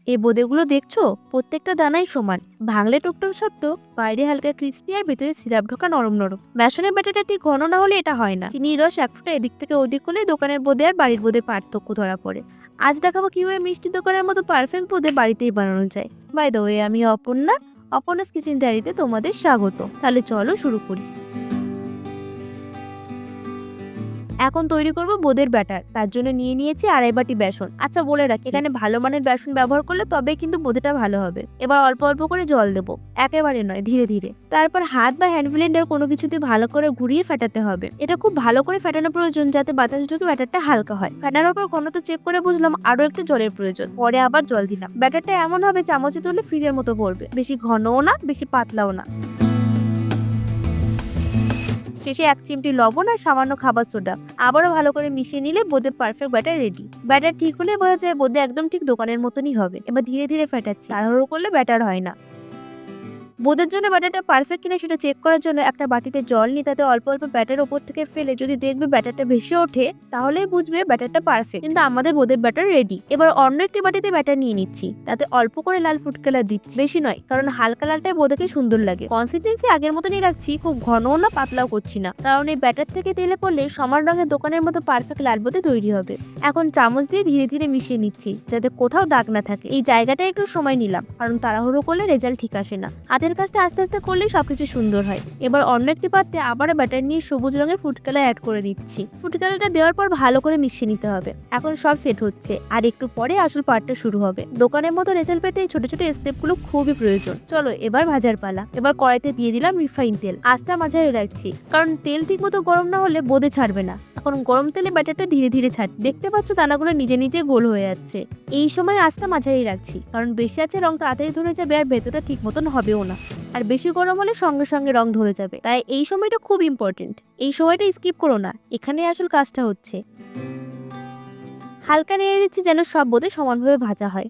এই বোঁদেগুলো দেখছো, প্রত্যেকটা দানাই সমান, ভাঙলে টুকটুক শব্দ, বাইরে হালকা ক্রিস্পি আর ভেতরে সিরাপ ঢোকা নরম নরম। বেসনের ব্যাটারটা ঠিক ঘন না হলে এটা হয় না। চিনির রস এক ফোঁটা এদিক থেকে ওদিক হলে দোকানের বোঁদে আর বাড়ির বোঁদে পার্থক্য ধরা পড়ে। আজ দেখাবো কিভাবে মিষ্টি দোকানের মতো পারফেক্ট বোঁদে বাড়িতেই বানানো যায়। বাই দ্য ওয়ে, আমি অপর্ণাস কিচেন ডায়েরিতে তোমাদের স্বাগত। তাহলে চলো শুরু করি। এখন তৈরি করব বোঁদের ব্যাটার। তার জন্য নিয়ে নিয়েছি 2.5 বাটি বেসন। আচ্ছা বলে রাখি, এখানে ভালো মানের বেসন ব্যবহার করলে তবে কিন্তু বোঁদেটা ভালো হবে। এবার অল্প অল্প করে জল দেবো, একেবারে নয়, ধীরে ধীরে। তারপর হাত বা হ্যান্ড ব্লেন্ডার কোনো কিছুতে ভালো করে ঘুরিয়ে ফেটাতে হবে। এটা খুব ভালো করে ফেটানো প্রয়োজন, যাতে বাতাস ঢুকে ব্যাটারটা হালকা হয়। ফেটানোর পর ঘনত্ব চেক করে বুঝলাম আরো একটু জলের প্রয়োজন, পরে আবার জল দিলাম। ব্যাটারটা এমন হবে চামচে তুললে ফ্রিজের মতো পড়বে, বেশি ঘনও না বেশি পাতলাও না। শেষে 1 চিমটি লবণ আর সামান্য খাবার সোডা আবারও ভালো করে মিশিয়ে নিলে বোঁদের পারফেক্ট ব্যাটার রেডি। ব্যাটার ঠিক হলে বোঝা যায় বোঁদে একদম ঠিক দোকানের মতনই হবে। এবার ধীরে ধীরে ফেটাচ্ছি, তাড়াহুড়ো করলে ব্যাটার হয় না। বোঁদের জন্য ব্যাটারটা পারফেক্ট কিনা সেটা চেক করার জন্য একটা বাটিতে জল নিয়ে তাতে অল্প অল্প ব্যাটার ওপর থেকে ফেলে যদি দেখবে ব্যাটারটা ভেসে ওঠে, তাহলেই বুঝবে ব্যাটারটা পারফেক্ট। কিন্তু আমাদের বোঁদের ব্যাটার রেডি। এবার অন্য একটি বাটিতে ব্যাটার নিয়ে নিচ্ছি, তাতে অল্প করে লাল ফুড কালার দিচ্ছি, বেশি নয়, কারণ হালকা লালটাই বোঁদেকে সুন্দর লাগে। কনসিস্টেন্সি আগের মতনই রাখছি, খুব ঘনও না পাতলাও করছি না, কারণ এই ব্যাটার থেকে তেলে পড়লে সমান রঙের দোকানের মতো পারফেক্ট লাল বোঁদে তৈরি হবে। এখন চামচ দিয়ে ধীরে ধীরে মিশিয়ে নিচ্ছি, যাতে কোথাও দাগ না থাকে। এই জায়গাটা একটু সময় নিলাম, কারণ তাড়াহুড়ো করলে রেজাল্ট ঠিক আসে না। হাতের কাজটা আস্তে আস্তে করলেই সবকিছু সুন্দর হয়। এবার অন্য একটি পাত্রে আবারও ব্যাটার নিয়ে সবুজ রঙের ফুড কালার অ্যাড করে দিচ্ছি। ফুড কালারটা দেওয়ার পর ভালো করে মিশিয়ে নিতে হবে। এখন সব সেট হচ্ছে, আর একটু পরে আসল পার্টটা শুরু হবে। দোকানের মতো রেজাল্ট পেতে এই ছোট ছোট স্টেপগুলো খুবই প্রয়োজন। চলো এবার ভাজার পালা। এবার কড়াইতে দিয়ে দিলাম রিফাইন তেল। আঁচটা মাঝারি রাখছি, কারণ তেল ঠিক মতো গরম না হলে বোঁদে ছাড়বে না। এখন গরম তেলে ব্যাটারটা ধীরে ধীরে ছাড়ছি। দেখতে পাচ্ছ দানাগুলো নিজে নিজে গোল হয়ে যাচ্ছে। এই সময় আঁচটা মাঝারি রাখছি, কারণ বেশি আছে রং তাড়াতাড়ি ধরে যাবে আর ভেতরটা ঠিক মতন হবেও না। আর বেশি গরম হলে সঙ্গে সঙ্গে রং ধরে যাবে, তাই এই সময়টা খুব ইম্পর্টেন্ট। এই সময়টা স্কিপ করো না, এখানে আসল কাজটা হচ্ছে। হালকা নেড়ে দিচ্ছি যেন সব বোঁদে সমানভাবে ভাজা হয়।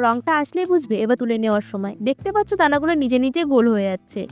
রংটা আসলেই বুঝবে এবার তুলে নেওয়ার সময়। দেখতে পাচ্ছ দানাগুলো নিজে নিজে গোল হয়ে যাচ্ছে।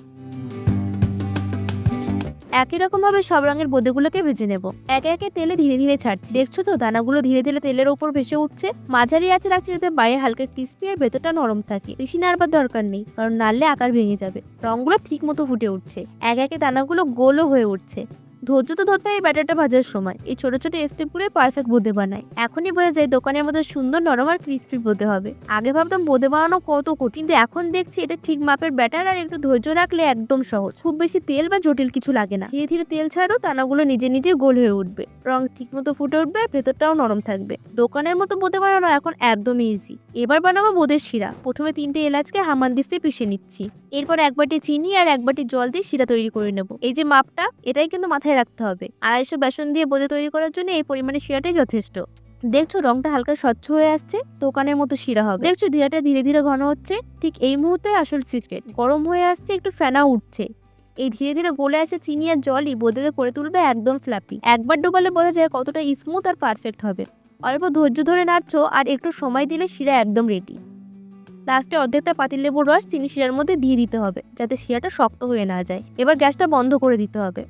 একই রকম ভাবে সব রঙের বোঁদেগুলোকে ভেজে নেব। একে একে তেলে ধীরে ধীরে ছাড়ছি। দেখছো তো দানাগুলো ধীরে ধীরে তেলের উপর ভেসে উঠছে। মাঝারি আঁচে রাখছি যাতে বাইরে হালকা ক্রিস্পি আর ভেতরটা নরম থাকে। বেশি নাড়বার দরকার নেই, কারণ নাড়লে আকার ভেঙে যাবে। রংগুলো ঠিক মতো ফুটে উঠছে, একে একে দানাগুলো গোলও হয়ে উঠছে। ধৈর্য তো ধরতে হয় এই ব্যাটারটা ভাজার সময়। এই ছোট ছোট স্টেপগুলো পারফেক্ট বোঁদে বানায়। এখনই বোঝা যায় দোকানের মতো সুন্দর নরম আর ক্রিস্পি বোঁদে হবে। আগে ভাবতাম বোঁদে বানানো কত কঠিন, কিন্তু এখন দেখছি এটা ঠিক মাপের ব্যাটার আর একটু ধৈর্য রাখলে একদম সহজ। খুব বেশি তেল বা জটিল কিছু লাগে না। ধীরে ধীরে তেল ছাড়ো, দানাগুলো নিজে নিজে গোল হয়ে উঠবে, রং ঠিক মতো ফুটে উঠবে আর ভেতরটাও নরম থাকবে। দোকানের মতো বোঁদে বানানো এখন একদম ইজি। এবার বানাবো বোঁদের শিরা। প্রথমে 3টে এলাচকে হামানদিস্তে পিষে নিচ্ছি। এরপর 1 বাটি চিনি আর 1 বাটি জল দিয়ে শিরা তৈরি করে নেব। এই যে মাপটা, এটাই কিন্তু মাথায় রাখতে হবে। 250 বেসন দিয়ে বোঁদে তৈরি করার জন্য এই পরিমাণে শিরাটাই যথেষ্ট। দেখছো রংটা হালকা স্বচ্ছ হয়ে আসছে, দোকানের মতো শিরা হবে। দেখছো শিরাটা ধীরে ধীরে ঘন হচ্ছে। ঠিক এই মুহূর্তে আসল সিক্রেট, গরম হয়ে আসছে, একটু ফেনা উঠছে। এই ধীরে ধীরে গলে আসে চিনি আর জলই বোঁদেকে করে তুলবে একদম ফ্ল্যাপি। একবার ডোবালে বোঝা যায় কতটা স্মুথ আর পারফেক্ট হবে। অল্প ধৈর্য ধরে নাড়ছো আর একটু সময় দিলে শিরা একদম রেডি। লাস্টে অর্ধেকটা পাতিলেবুর রস চিনি শিরার মধ্যে দিয়ে দিতে হবে, যাতে শিরাটা শক্ত হয়ে না যায়। এবার গ্যাসটা বন্ধ করে দিতে হবে।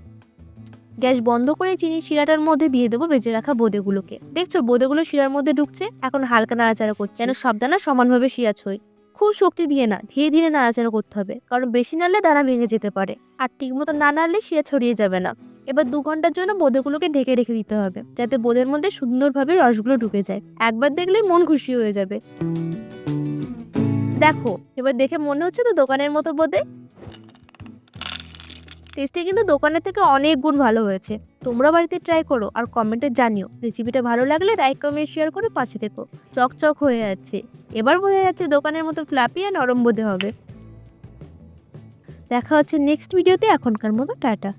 গ্যাস বন্ধ করে চিনি শিরাটার মধ্যে দিয়ে দেবো ভেজে রাখা বোঁদেগুলোকে। দেখছো বোঁদেগুলো শিরার মধ্যে ঢুকছে। এখন হালকা নাড়াচাড়া করছে, যেন সব দানা সমানভাবে শিরা ছই। খুব শক্তি দিয়ে না, ধীরে ধীরে নাড়াচাড়া করতে হবে, কারণ বেশি নাড়লে দানা ভেঙে যেতে পারে। আর ঠিক মতো না নাড়লে শিরা ছড়িয়ে যাবে না। এবার 2 ঘন্টার জন্য বোঁদেগুলোকে ঢেকে রেখে দিতে হবে, যাতে বোঁদের মধ্যে সুন্দরভাবে রসগুলো ঢুকে যায়। একবার দেখলেই মন খুশি হয়ে যাবে। দেখো এবার দেখে মনে হচ্ছে তো দোকানের মতো বোঁদে। টেস্টে কিন্তু দোকানের থেকে অনেক গুণ ভালো হয়েছে। তোমরা বাড়িতে ট্রাই করো আর কমেন্টে জানিও। রেসিপিটা ভালো লাগলে লাইক কমেন্ট শেয়ার করে পাশে থেকো। চকচক হয়ে যাচ্ছে। এবার বোঝা যাচ্ছে দোকানের মতো ফ্লাপি আর নরম বোঁদে হবে। দেখা হচ্ছে নেক্সট ভিডিওতে। এখনকার মতো টাটা।